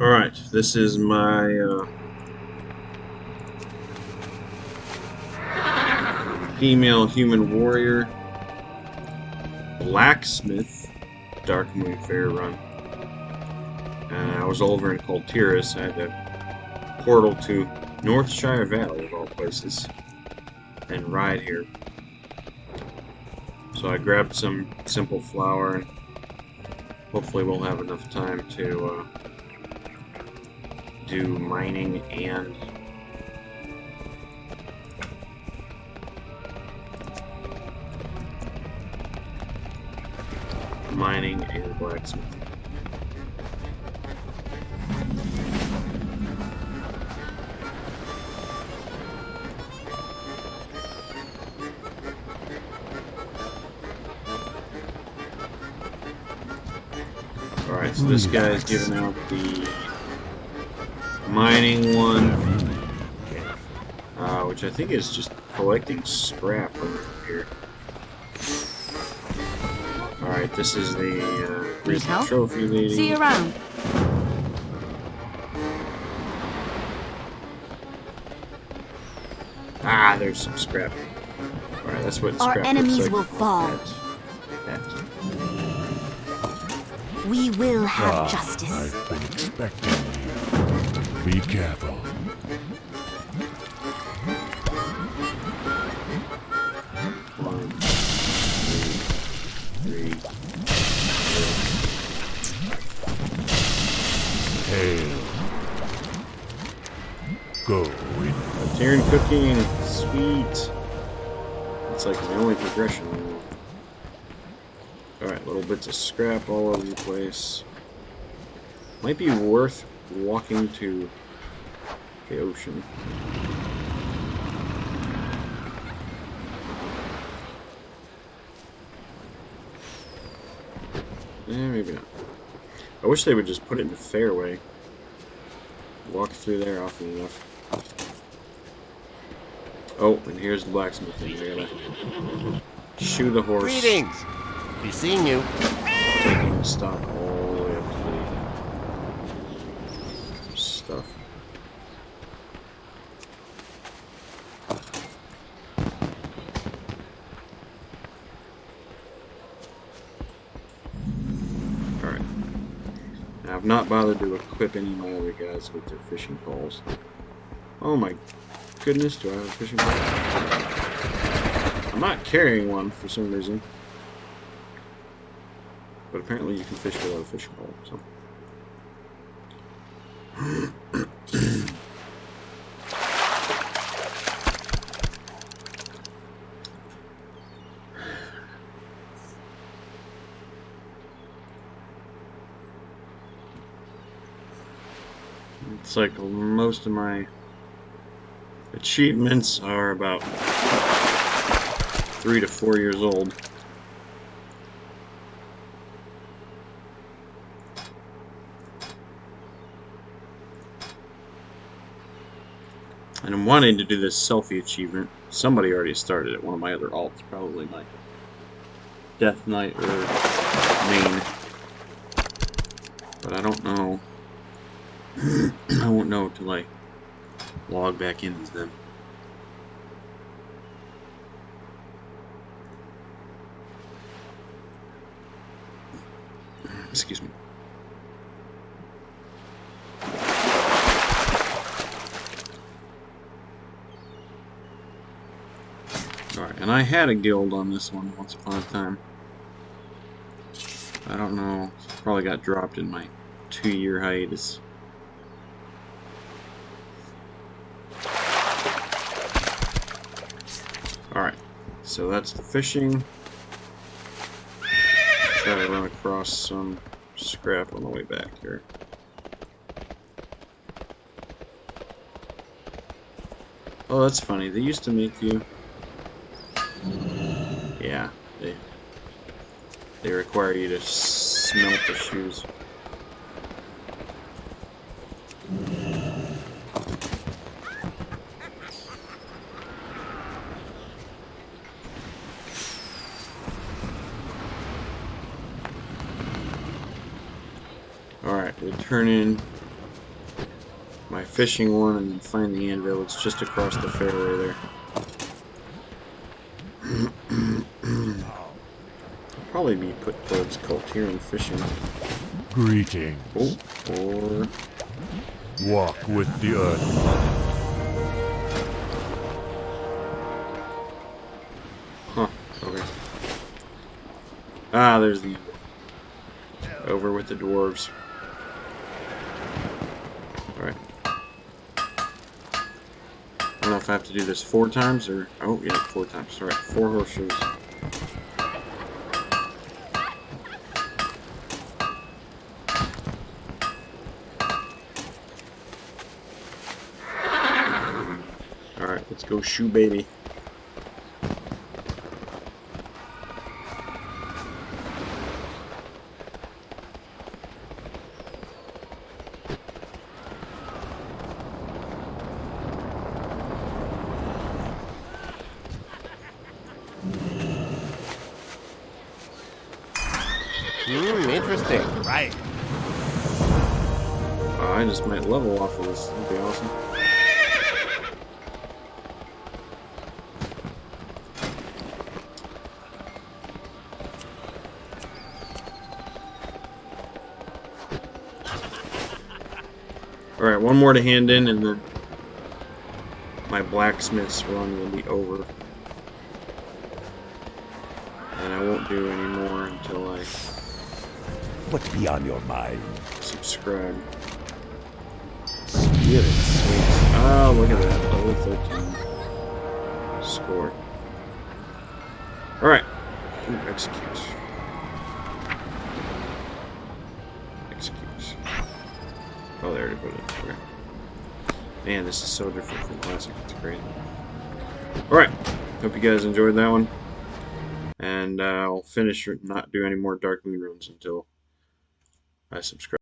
Alright, this is my female human warrior, Blacksmith, Dark Moon Fair run. I was over in Coltiris. I had a portal to Northshire Valley, of all places, and ride here. So I grabbed some simple flour, and hopefully we'll have enough time to do mining and blacksmithing. Alright, so this guy is giving out the mining one, which I think is just collecting scrap over here. Alright, this is the recent trophy lady. See you around. Ah, there's some scrap. Alright, that's what scrap Our enemies looks like. will fall. That. We will have justice. I've been expecting you. Be careful. One, two, three, Hail. Go. Tyrion cooking, sweet. It's like my only progression. Alright, little bits of scrap all over the place. Might be worth walking to the ocean. Maybe not. I wish they would just put it in the fairway. Walk through there often enough. Oh, and here's the blacksmithing. I gotta shoe the horse. Greetings! Be seeing you. Taking stock all the way up to the stuff. Alright. Now, I've not bothered to equip any of my other guys with their fishing poles. Oh my goodness, do I have a fishing pole? I'm not carrying one for some reason. But apparently you can fish without a fishing pole, so. It's like most of my achievements are about 3 to 4 years old. And I'm wanting to do this selfie achievement. Somebody already started it, one of my other alts, probably my Death Knight or main. But I don't know. I won't know until I log back in as them. Excuse me. Alright, and I had a guild on this one once upon a time. I don't know, probably got dropped in my 2-year hiatus. Alright, so that's the fishing. Try to run across some scrap on the way back here. Oh, that's funny. They used to make you... Yeah, they require you to smelt the shoes. Alright, we'll turn in my fishing one and then find the anvil. It's just across the fairway there. I'll probably be put towards cult here and fishing. Greetings. Oh, or Walk with the earth. huh, okay. Ah, there's the anvil. Over with the dwarves. Alright. I don't know if I have to do this 4 times or... Oh, yeah, 4 times. Alright, 4 horseshoes. Alright, let's go shoe baby. Interesting. Right. Oh, I just might level off of this. That'd be awesome. Alright, one more to hand in and then my blacksmith's run will be over. And I won't do any more until I What's beyond your mind? subscribe. Spirit sweet. Oh, look at that. Level 13. Score. Alright. Ooh, execute. Execute. Oh, there it put it. Okay. Man, this is so different from Classic. It's great. Alright. Hope you guys enjoyed that one. And I'll finish or not do any more Dark Moon runs until I subscribe.